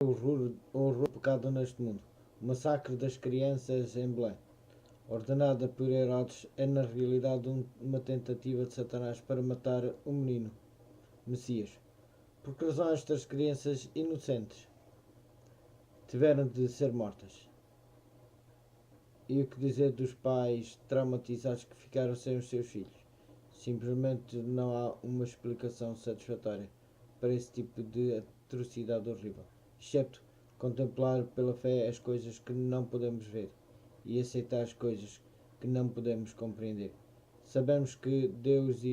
horror pecado neste mundo. O massacre das crianças em Belém, ordenada por Herodes, é na realidade uma tentativa de Satanás para matar o menino Messias. Por que razão estas crianças inocentes tiveram de ser mortas? E o que dizer dos pais traumatizados que ficaram sem os seus filhos? Simplesmente não há uma explicação satisfatória para esse tipo de atrocidade horrível, excepto contemplar pela fé as coisas que não podemos ver e aceitar as coisas que não podemos compreender. Sabemos que Deus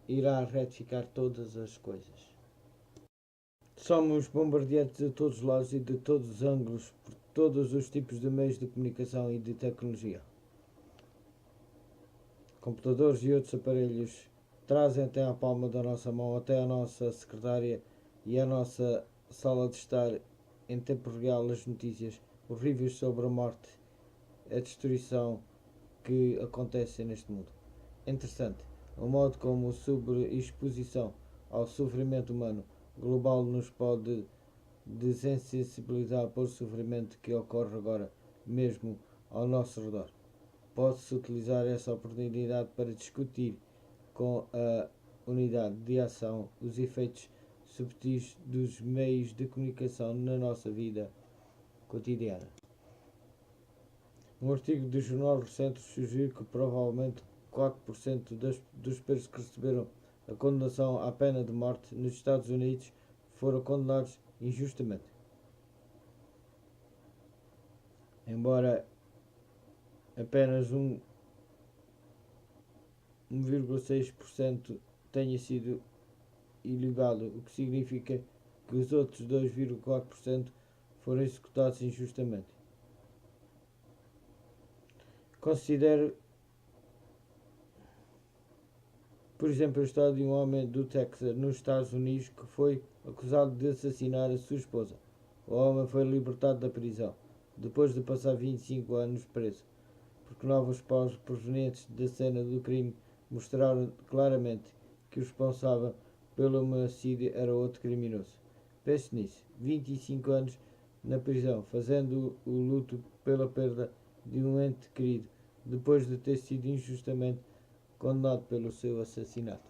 irá retificar todas as coisas. Somos bombardeados de todos os lados e de todos os ângulos por todos os tipos de meios de comunicação e de tecnologia. Computadores e outros aparelhos trazem até à palma da nossa mão, até a nossa secretária e a nossa sala de estar em tempo real as notícias horríveis sobre a morte e a destruição que acontecem neste mundo. É interessante o modo como a sobreexposição ao sofrimento humano global nos pode desensibilizar para o sofrimento que ocorre agora mesmo ao nosso redor. Pode-se utilizar essa oportunidade para discutir com a unidade de ação os efeitos subtis dos meios de comunicação na nossa vida cotidiana. Um artigo do jornal recente sugere que provavelmente 4% dos presos que receberam a condenação à pena de morte nos Estados Unidos foram condenados injustamente. Embora apenas 1,6% tenha sido ilibado, o que significa que os outros 2,4% foram executados injustamente. Considere, por exemplo, a história de um homem do Texas, nos Estados Unidos, que foi acusado de assassinar a sua esposa. O homem foi libertado da prisão, depois de passar 25 anos preso, porque novos provas provenientes da cena do crime mostraram claramente que o responsável pelo homicídio era outro criminoso. Pense nisso, 25 anos na prisão, fazendo o luto pela perda de um ente querido, depois de ter sido injustamente condenado pelo seu assassinato.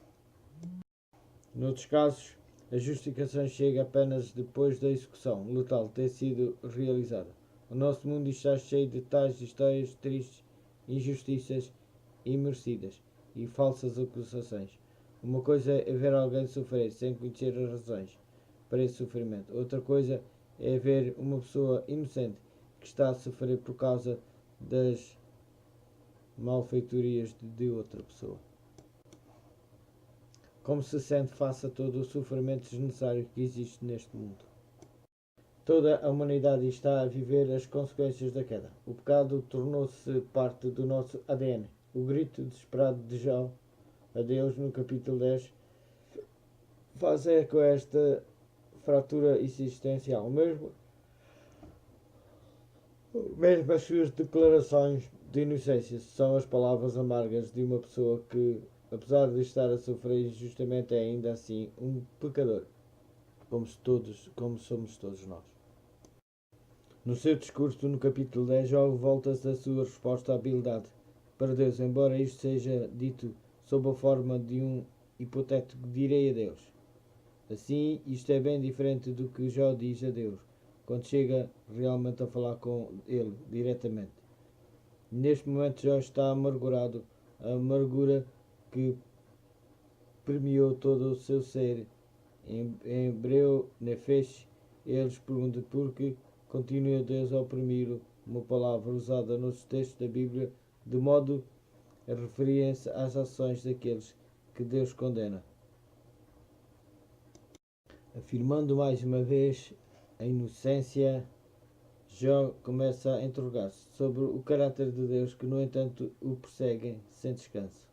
Noutros casos, a justificação chega apenas depois da execução letal ter sido realizada. O nosso mundo está cheio de tais histórias tristes, injustiças imerecidas e falsas acusações. Uma coisa é ver alguém sofrer sem conhecer as razões para esse sofrimento. Outra coisa é ver uma pessoa inocente que está a sofrer por causa das malfeitorias de outra pessoa. Como se sente face a todo o sofrimento desnecessário que existe neste mundo. Toda a humanidade está a viver as consequências da queda. O pecado tornou-se parte do nosso ADN. O grito desesperado de Jó a Deus no capítulo 10 faz eco a esta fratura existencial. Mesmo as suas declarações de inocência são as palavras amargas de uma pessoa que, apesar de estar a sofrer injustamente, é ainda assim um pecador, como somos todos nós. No seu discurso no capítulo 10, Jó volta-se a sua resposta à habilidade para Deus, embora isto seja dito sob a forma de um hipotético direi a Deus. Assim, isto é bem diferente do que Jó diz a Deus, quando chega realmente a falar com ele diretamente. Neste momento Jó está amargurado, a amargura que permeou todo o seu ser. Em hebreu, nefesh, eles perguntam por que continua Deus a oprimir-o, uma palavra usada nos textos da Bíblia, de modo a referirem-se às ações daqueles que Deus condena. Afirmando mais uma vez a inocência, Jó começa a interrogar-se sobre o caráter de Deus que, no entanto, o perseguem sem descanso.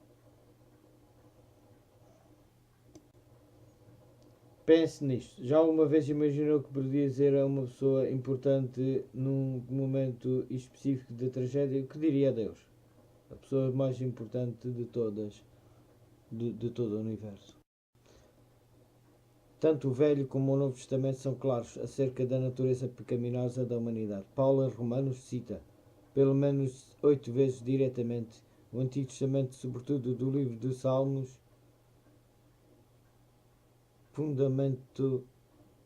Pense nisto. Já alguma vez imaginou que poderia dizer a uma pessoa importante num momento específico de tragédia? O que diria a Deus? A pessoa mais importante de todas, de todo o universo. Tanto o Velho como o Novo Testamento são claros acerca da natureza pecaminosa da humanidade. Paulo, em Romanos, cita, pelo menos 8 vezes diretamente, o Antigo Testamento, sobretudo do livro dos Salmos,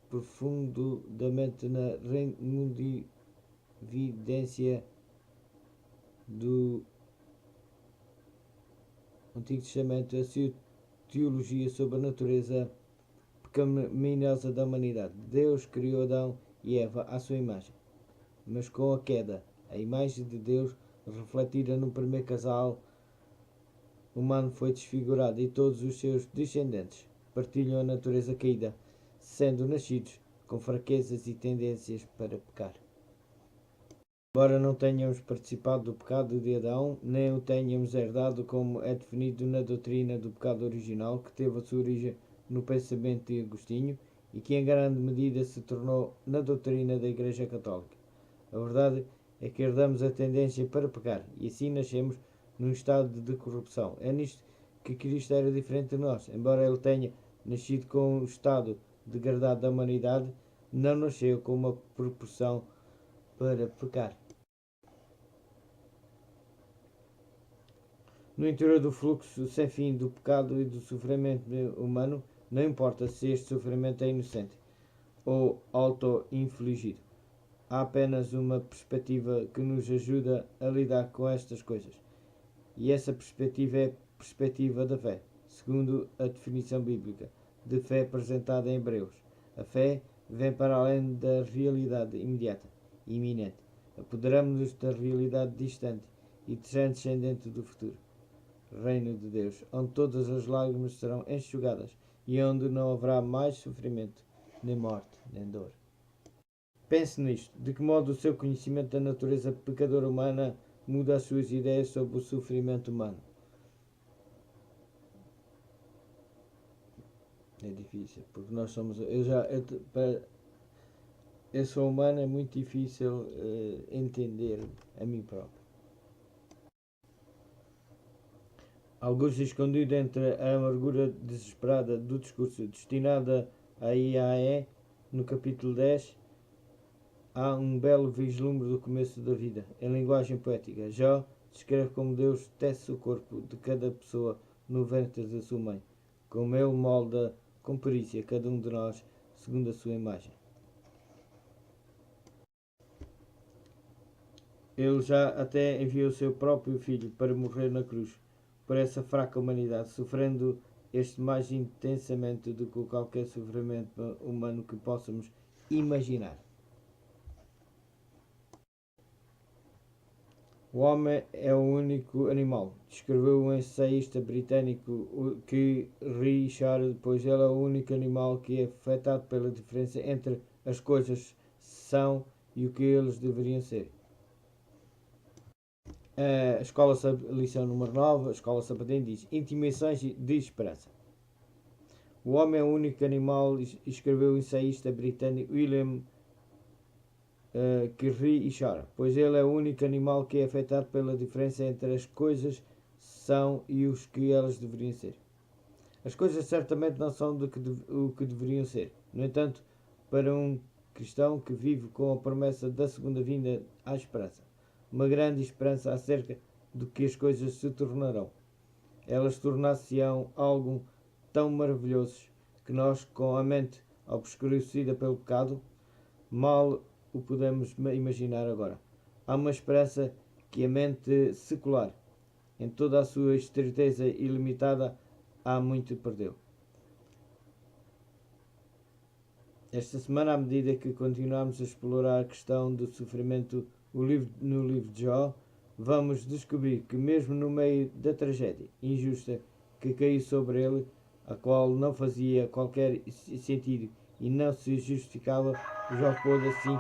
profundamente na evidência do Antigo Testamento, a sua teologia sobre a natureza pecaminosa da humanidade. Deus criou Adão e Eva à sua imagem, mas com a queda, a imagem de Deus refletida no primeiro casal humano foi desfigurada e todos os seus descendentes partilham a natureza caída, sendo nascidos com fraquezas e tendências para pecar. Embora não tenhamos participado do pecado de Adão, nem o tenhamos herdado como é definido na doutrina do pecado original, que teve a sua origem no pensamento de Agostinho e que em grande medida se tornou na doutrina da Igreja Católica. A verdade é que herdamos a tendência para pecar e assim nascemos num estado de corrupção. É nisto que Cristo era diferente de nós. Embora ele tenha nascido com o estado degradado da humanidade, não nasceu com uma proporção para pecar. No interior do fluxo sem fim do pecado e do sofrimento humano, não importa se este sofrimento é inocente ou auto-infligido. Há apenas uma perspectiva que nos ajuda a lidar com estas coisas. E essa perspectiva é a perspectiva da fé, segundo a definição bíblica de fé apresentada em Hebreus. A fé vem para além da realidade imediata e iminente. Apoderamos-nos da realidade distante e transcendente do futuro. Reino de Deus, onde todas as lágrimas serão enxugadas e onde não haverá mais sofrimento, nem morte, nem dor. Pense nisto, de que modo o seu conhecimento da natureza pecadora humana muda as suas ideias sobre o sofrimento humano. É difícil, porque nós somos. Eu sou humano, é muito difícil entender a mim próprio. Alguns escondido entre a amargura desesperada do discurso destinada a IAE, no capítulo 10, há um belo vislumbre do começo da vida, em linguagem poética. Jó descreve como Deus tece o corpo de cada pessoa no ventre da sua mãe, como ele molda com perícia cada um de nós segundo a sua imagem. Ele já até enviou o seu próprio filho para morrer na cruz por essa fraca humanidade, sofrendo este mais intensamente do que qualquer sofrimento humano que possamos imaginar. O homem é o único animal, descreveu o ensaísta britânico Richard, pois ele é o único animal que é afetado pela diferença entre as coisas são e o que eles deveriam ser. A escola, lição número 9, a escola sapatina diz: intimações de esperança. O homem é o único animal, escreveu o ensaísta britânico William que ri e chora, pois ele é o único animal que é afetado pela diferença entre as coisas são e os que elas deveriam ser. As coisas certamente não são o que deveriam ser. No entanto, para um cristão que vive com a promessa da segunda vinda, há esperança. Uma grande esperança acerca do que as coisas se tornarão. Elas tornar-se-ão algo tão maravilhoso que nós, com a mente obscurecida pelo pecado, mal o podemos imaginar agora. Há uma esperança que a mente secular, em toda a sua estreiteza ilimitada, há muito perdeu. Esta semana, à medida que continuamos a explorar a questão do sofrimento no livro de Jó, vamos descobrir que mesmo no meio da tragédia injusta que caiu sobre ele, a qual não fazia qualquer sentido e não se justificava, Jó pôde assim